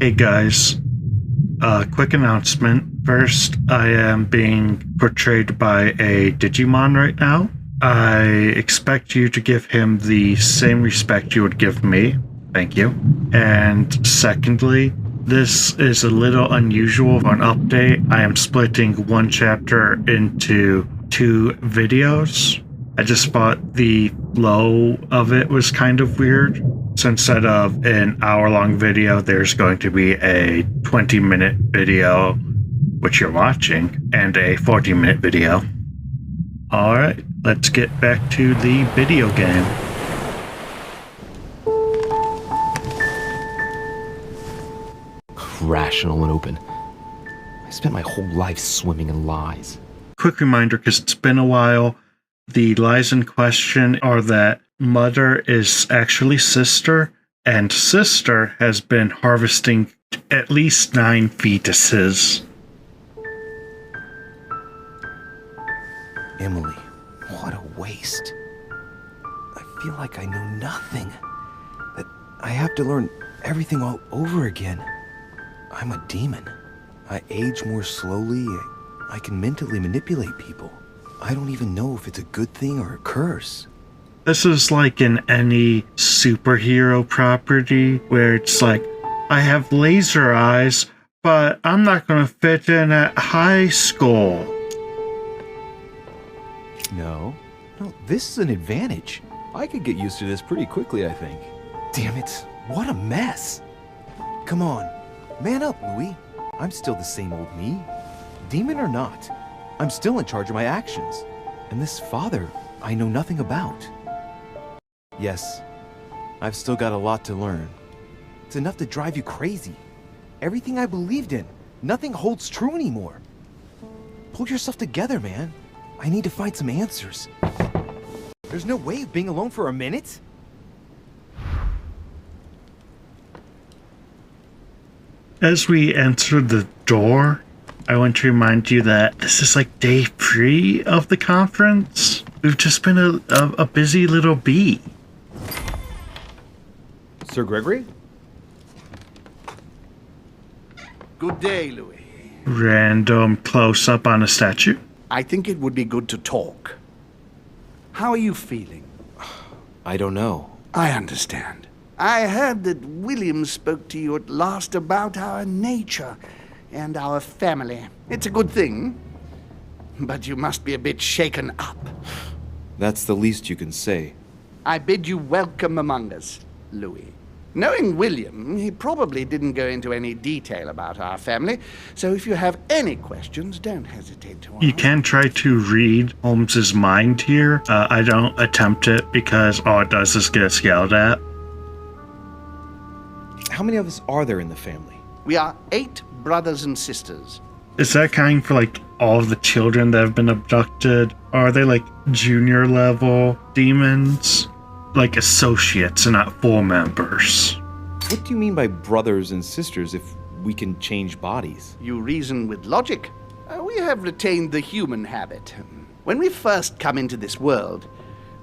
Hey guys, quick announcement. First, I am being portrayed by a Digimon right now. I expect you to give him the same respect you would give me. Thank you. And secondly, this is a little unusual for an update. I am splitting one chapter into 2 videos. I just thought the flow of it was kind of weird. So instead of an hour-long video, there's going to be a 20-minute video, which you're watching, and a 40-minute video. Alright, let's get back to the video game. Rational and open. I spent my whole life swimming in lies. Quick reminder, because it's been a while, the lies in question are that Mother is actually Sister, and Sister has been harvesting at least 9 fetuses. Emily, what a waste. I feel like I know nothing. That I have to learn everything all over again. I'm a demon. I age more slowly. I can mentally manipulate people. I don't even know if it's a good thing or a curse. This is like in any superhero property where it's like, I have laser eyes, but I'm not going to fit in at high school. No, this is an advantage. I could get used to this pretty quickly, I think. Damn it, what a mess. Come on, man up, Louis. I'm still the same old me. Demon or not, I'm still in charge of my actions. And this father, I know nothing about. Yes, I've still got a lot to learn. It's enough to drive you crazy. Everything I believed in, nothing holds true anymore. Pull yourself together, man. I need to find some answers. There's no way of being alone for a minute. As we enter the door, I want to remind you that this is like day 3 of the conference. We've just been a busy little bee. Sir Gregory? Good day, Louis. Random close-up on a statue. I think it would be good to talk. How are you feeling? I don't know. I understand. I heard that William spoke to you at last about our nature and our family. It's a good thing, but you must be a bit shaken up. That's the least you can say. I bid you welcome among us, Louis. Knowing William, he probably didn't go into any detail about our family, so if you have any questions, don't hesitate to ask. You can try to read Holmes's mind here. I don't attempt it because all it does is get us yelled at. How many of us are there in the family? We are 8 brothers and sisters. Is that counting for like all of the children that have been abducted? Are they like junior level demons? Like associates and not full members? What do you mean by brothers and sisters if we can change bodies? You reason with logic. We have retained the human habit. When we first come into this world,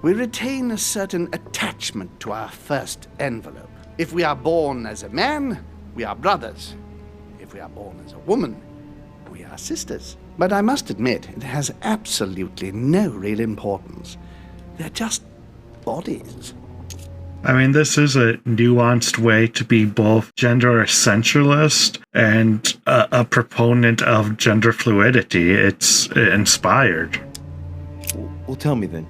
we retain a certain attachment to our first envelope. If we are born as a man, we are brothers. If we are born as a woman, we are sisters. But I must admit, it has absolutely no real importance. They're just bodies. I mean, this is a nuanced way to be both gender essentialist and a proponent of gender fluidity. It's inspired. Well, tell me then,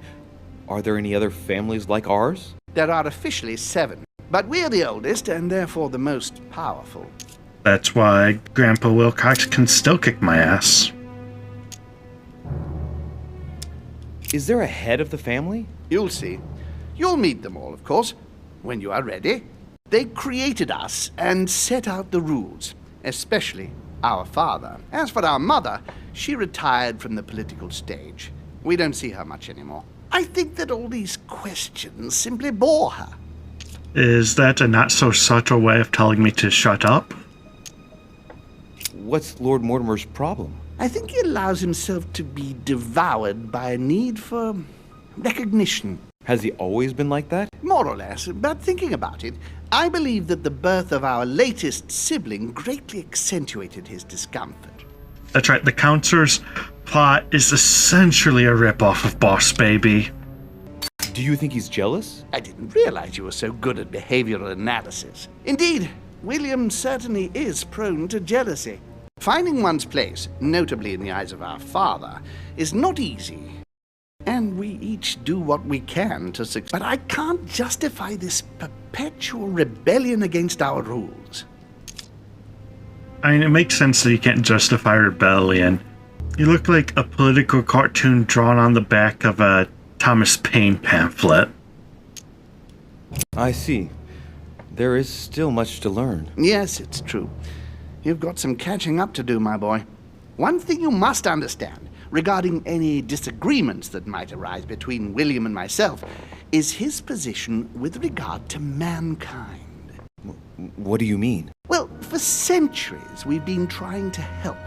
are there any other families like ours? There are officially 7, but we're the oldest and therefore the most powerful. That's why Grandpa Wilcox can still kick my ass. Is there a head of the family? You'll see. You'll meet them all, of course, when you are ready. They created us and set out the rules, especially our father. As for our mother, she retired from the political stage. We don't see her much anymore. I think that all these questions simply bore her. Is that a not-so-subtle way of telling me to shut up? What's Lord Mortimer's problem? I think he allows himself to be devoured by a need for recognition. Has he always been like that? More or less, but thinking about it, I believe that the birth of our latest sibling greatly accentuated his discomfort. That's right, the Counselor's plot is essentially a ripoff of Boss Baby. Do you think he's jealous? I didn't realize you were so good at behavioral analysis. Indeed, William certainly is prone to jealousy. Finding one's place, notably in the eyes of our father, is not easy. And we each do what we can to succeed. But I can't justify this perpetual rebellion against our rules. I mean, it makes sense that you can't justify rebellion. You look like a political cartoon drawn on the back of a Thomas Paine pamphlet. I see. There is still much to learn. Yes, it's true. You've got some catching up to do, my boy. One thing you must understand regarding any disagreements that might arise between William and myself is his position with regard to mankind. What do you mean? Well, for centuries we've been trying to help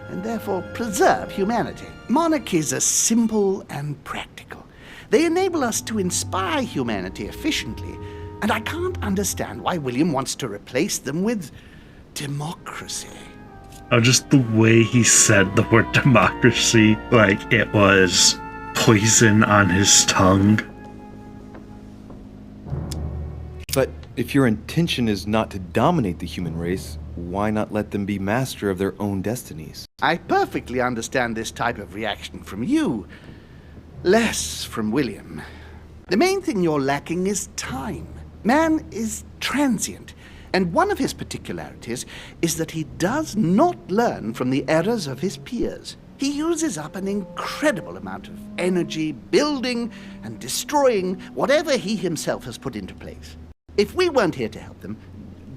and therefore preserve humanity. Monarchies are simple and practical. They enable us to inspire humanity efficiently, and I can't understand why William wants to replace them with democracy. Oh, just the way he said the word democracy, like it was poison on his tongue. But if your intention is not to dominate the human race, why not let them be master of their own destinies? I perfectly understand this type of reaction from you, less from William. The main thing you're lacking is time. Man is transient. And one of his particularities is that he does not learn from the errors of his peers. He uses up an incredible amount of energy building and destroying whatever he himself has put into place. If we weren't here to help them,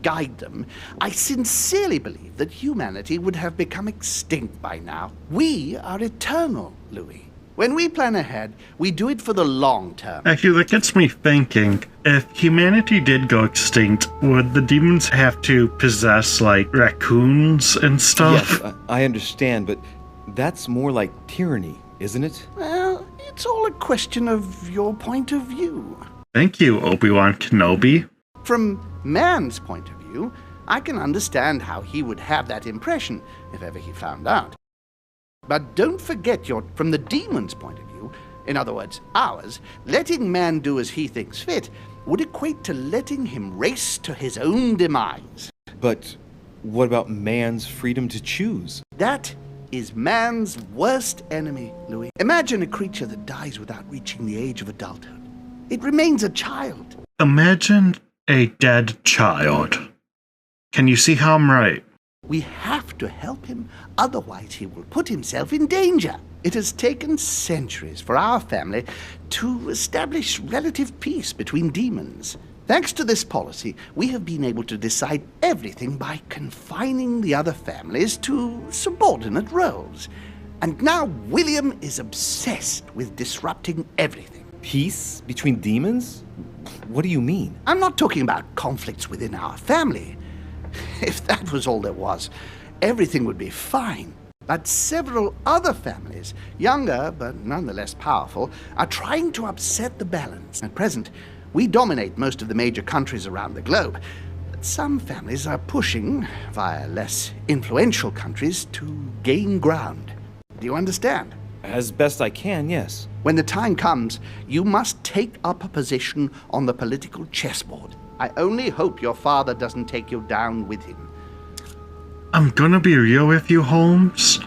guide them, I sincerely believe that humanity would have become extinct by now. We are eternal, Louis. When we plan ahead, we do it for the long term. Actually, that gets me thinking, if humanity did go extinct, would the demons have to possess, like, raccoons and stuff? Yes, I understand, but that's more like tyranny, isn't it? Well, it's all a question of your point of view. Thank you, Obi-Wan Kenobi. From man's point of view, I can understand how he would have that impression if ever he found out. But don't forget from the demon's point of view, in other words, ours, letting man do as he thinks fit would equate to letting him race to his own demise. But what about man's freedom to choose? That is man's worst enemy, Louis. Imagine a creature that dies without reaching the age of adulthood. It remains a child. Imagine a dead child. Can you see how I'm right? We have to help him, otherwise he will put himself in danger. It has taken centuries for our family to establish relative peace between demons. Thanks to this policy, we have been able to decide everything by confining the other families to subordinate roles. And now William is obsessed with disrupting everything. Peace between demons? What do you mean? I'm not talking about conflicts within our family. If that was all there was, everything would be fine. But several other families, younger but nonetheless powerful, are trying to upset the balance. At present, we dominate most of the major countries around the globe. But some families are pushing, via less influential countries, to gain ground. Do you understand? As best I can, yes. When the time comes, you must take up a position on the political chessboard. I only hope your father doesn't take you down with him. I'm gonna be real with you, Holmes.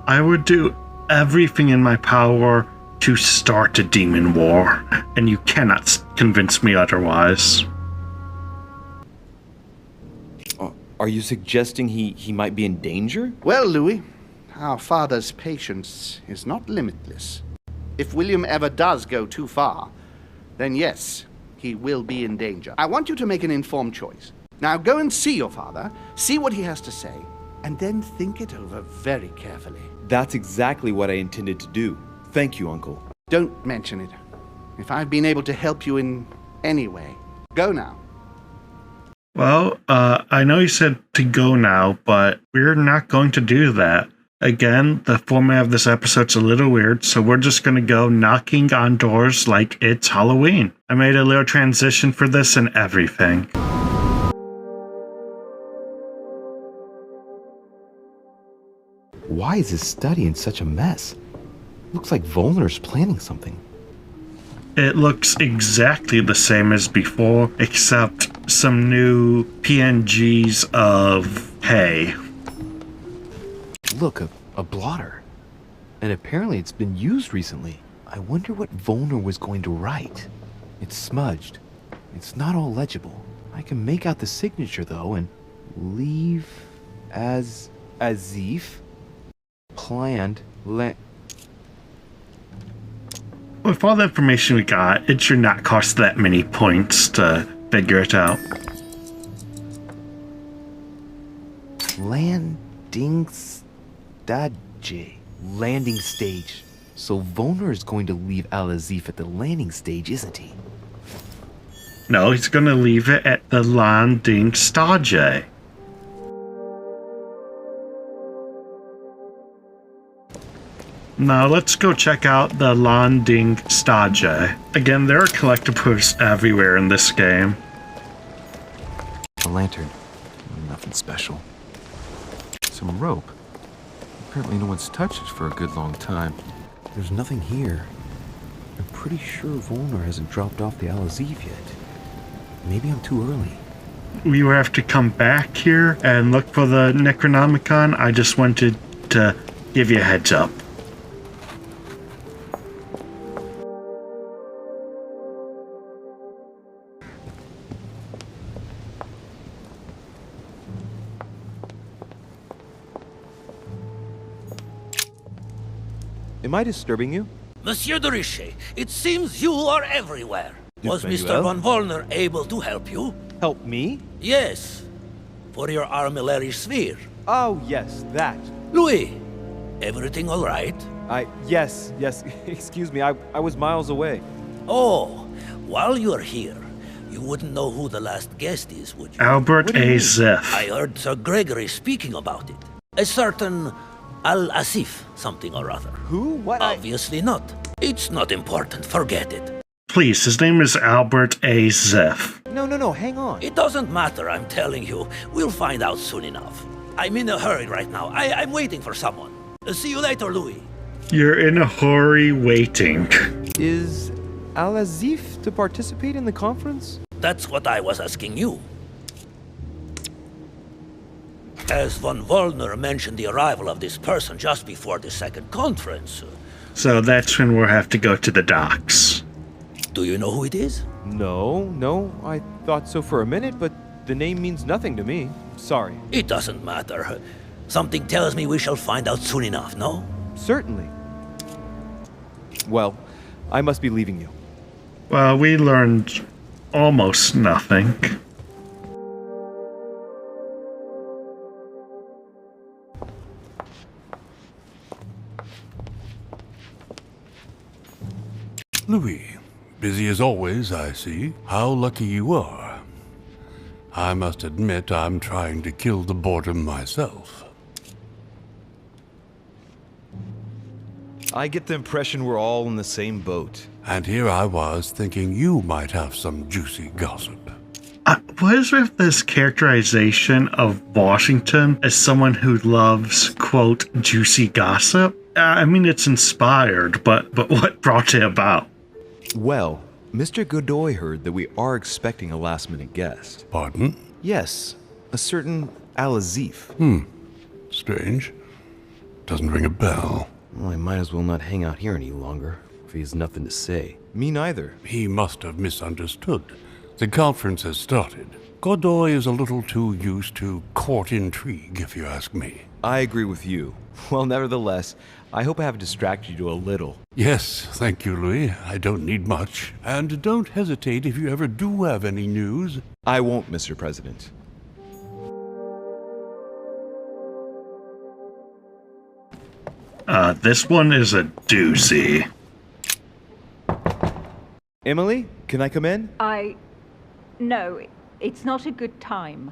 I would do everything in my power to start a demon war, and you cannot convince me otherwise. Are you suggesting he might be in danger? Well, Louis, our father's patience is not limitless. If William ever does go too far, then yes, he will be in danger. I want you to make an informed choice. Now go and see your father, see what he has to say, and then think it over very carefully. That's exactly what I intended to do. Thank you, Uncle. Don't mention it. If I've been able to help you in any way, go now. Well, I know you said to go now, but we're not going to do that. Again, the format of this episode's a little weird, so we're just gonna go knocking on doors like it's Halloween. I made a little transition for this and everything. Why is his study in such a mess? Looks like Volner's planning something. It looks exactly the same as before, except some new PNGs of hay. Look, a blotter. And apparently it's been used recently. I wonder what Volner was going to write. It's smudged. It's not all legible. I can make out the signature though, and leave as if planned With all the information we got, it should not cost that many points to figure it out. landing stage. So Volner is going to leave Al-Azif at the landing stage, isn't he? No, he's gonna leave it at the landing stage. Now let's go check out the landing stage. Again, there are collectibles everywhere in this game. A lantern. Nothing special. Some rope. Apparently no one's touched it for a good long time. There's nothing here. I'm pretty sure Volner hasn't dropped off the Al-Azif yet. Maybe I'm too early. We will have to come back here and look for the Necronomicon. I just wanted to give you a heads up. Am I disturbing you? Monsieur de Richet, it seems you are everywhere. Was Mr. Manuel? von Wollner able to help you? Help me? Yes. For your armillary sphere. Oh, yes, that. Louis, everything all right? Yes. Excuse me, I was miles away. Oh, while you're here, you wouldn't know who the last guest is, would you? Albert What do you A. mean? Ziff. I heard Sir Gregory speaking about it. A certain Al-Asif something or other. Who? What? Obviously not. It's not important, forget it. Please, his name is Albert A. Ziff. No, hang on. It doesn't matter, I'm telling you. We'll find out soon enough. I'm in a hurry right now. I'm waiting for someone. See you later, Louis. You're in a hurry waiting. Is Al-Azif to participate in the conference? That's what I was asking you. As von Wollner mentioned the arrival of this person just before the second conference. So that's when we'll have to go to the docks. Do you know who it is? No, I thought so for a minute, but the name means nothing to me. Sorry. It doesn't matter. Something tells me we shall find out soon enough, no? Certainly. Well, I must be leaving you. Well, we learned almost nothing. Louis, busy as always, I see. How lucky you are. I must admit I'm trying to kill the boredom myself. I get the impression we're all in the same boat. And here I was thinking you might have some juicy gossip. What is with this characterization of Washington as someone who loves, quote, juicy gossip? I mean, it's inspired, but what brought it about? Well, Mr. Godoy heard that we are expecting a last-minute guest. Pardon? Yes, a certain Al-Azif. Strange. Doesn't ring a bell. Well, I might as well not hang out here any longer, if he has nothing to say. Me neither. He must have misunderstood. The conference has started. Godoy is a little too used to court intrigue, if you ask me. I agree with you. Well, nevertheless, I hope I have distracted you a little. Yes, thank you, Louis. I don't need much. And don't hesitate if you ever do have any news. I won't, Mr. President. This one is a doozy. Emily, can I come in? No, it's not a good time.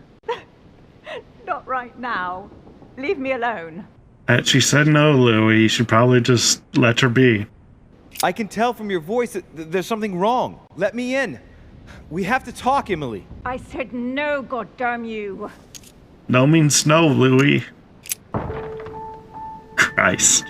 Not right now. Leave me alone. She said no, Louis. You should probably just let her be. I can tell from your voice that there's something wrong. Let me in. We have to talk, Emily. I said no, goddamn you. No means no, Louis. Christ.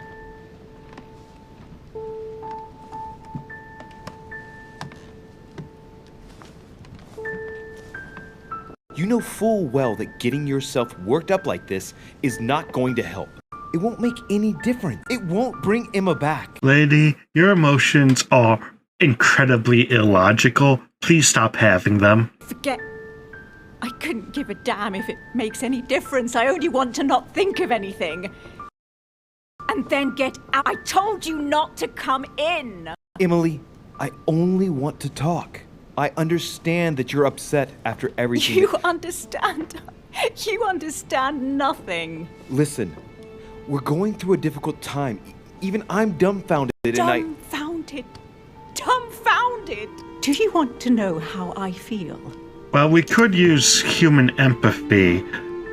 You know full well that getting yourself worked up like this is not going to help. It won't make any difference. It won't bring Emma back. Lady, your emotions are incredibly illogical. Please stop having them. Forget. I couldn't give a damn if it makes any difference. I only want to not think of anything. And then get out. I told you not to come in. Emily, I only want to talk. I understand that you're upset after everything. You understand. You understand nothing. Listen, we're going through a difficult time. Even I'm dumbfounded and Dumbfounded. Dumbfounded. Do you want to know how I feel? Well, we could use human empathy,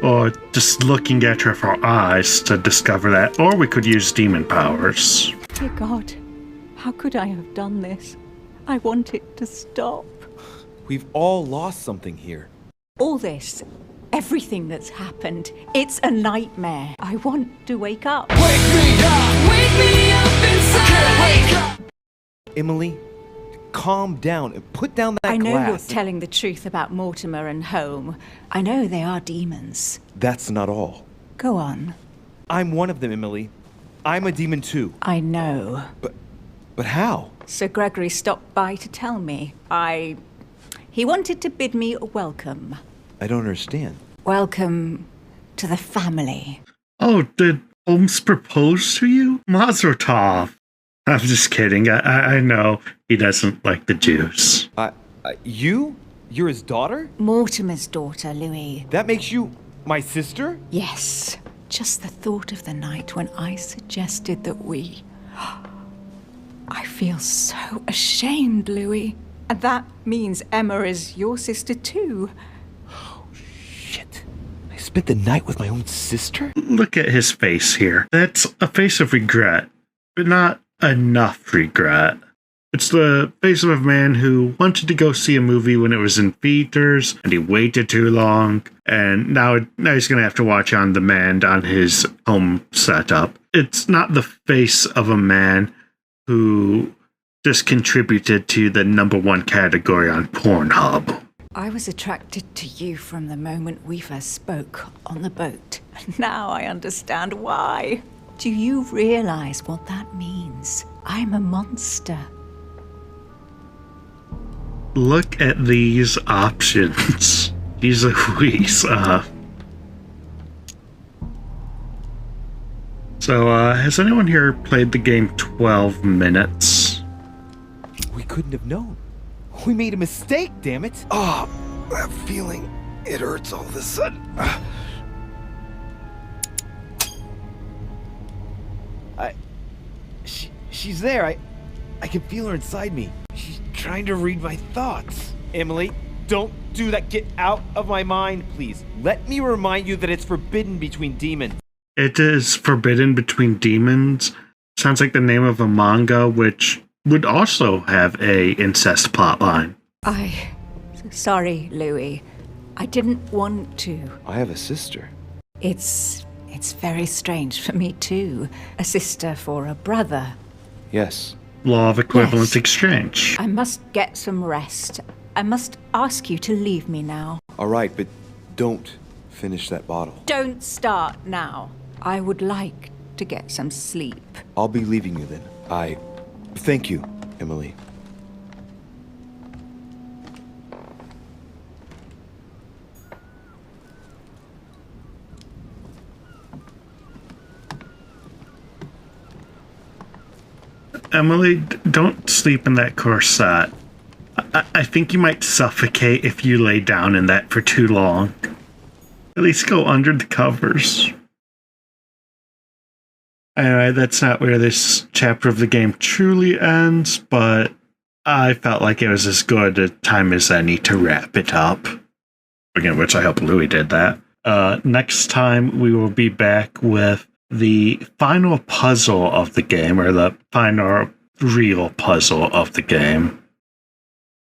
or just looking at her with our eyes to discover that, or we could use demon powers. Dear God, how could I have done this? I want it to stop. We've all lost something here. All this, everything that's happened, it's a nightmare. I want to wake up. Wake me up inside. Wake up. Emily, calm down and put down that I know glass. you're telling the truth about Mortimer and Home. I know they are demons. That's not all. Go on. I'm one of them, Emily. I'm a demon too. I know. But how? Sir Gregory stopped by to tell me. He wanted to bid me a welcome. I don't understand. Welcome to the family. Oh, did Holmes propose to you? Mazel tov. I'm just kidding. I know he doesn't like the Jews. You? You're his daughter? Mortimer's daughter, Louis. That makes you my sister? Yes. Just the thought of the night when I suggested that we... I feel so ashamed, Louis. And that means Emma is your sister too. Shit. I spent the night with my own sister? Look at his face here. That's a face of regret, but not enough regret. It's the face of a man who wanted to go see a movie when it was in theaters, and he waited too long, and now he's going to have to watch on demand on his home setup. It's not the face of a man who just contributed to the #1 category on Pornhub. I was attracted to you from the moment we first spoke on the boat. Now I understand why. Do you realize what that means? I'm a monster. Look at these options. Jeez Louise. So, has anyone here played the game 12 Minutes? We couldn't have known. We made a mistake, damn it. Oh, that feeling. It hurts all of a sudden. She's there. I can feel her inside me. She's trying to read my thoughts. Emily, don't do that. Get out of my mind, please. Let me remind you that it's forbidden between demons. It is forbidden between demons. Sounds like the name of a manga, which would also have a incest plotline. Sorry, Louis. I didn't want to. I have a sister. It's very strange for me too. A sister for a brother. Yes. Law of equivalent Yes. exchange. I must get some rest. I must ask you to leave me now. All right, but don't finish that bottle. Don't start now. I would like to get some sleep. I'll be leaving you then. Thank you, Emily. Emily, don't sleep in that corset. I think you might suffocate if you lay down in that for too long. At least go under the covers. Anyway, that's not where this chapter of the game truly ends, but I felt like it was as good a time as any to wrap it up. Again, which I hope Louis did that. Next time we will be back with the final puzzle of the game, or the final real puzzle of the game,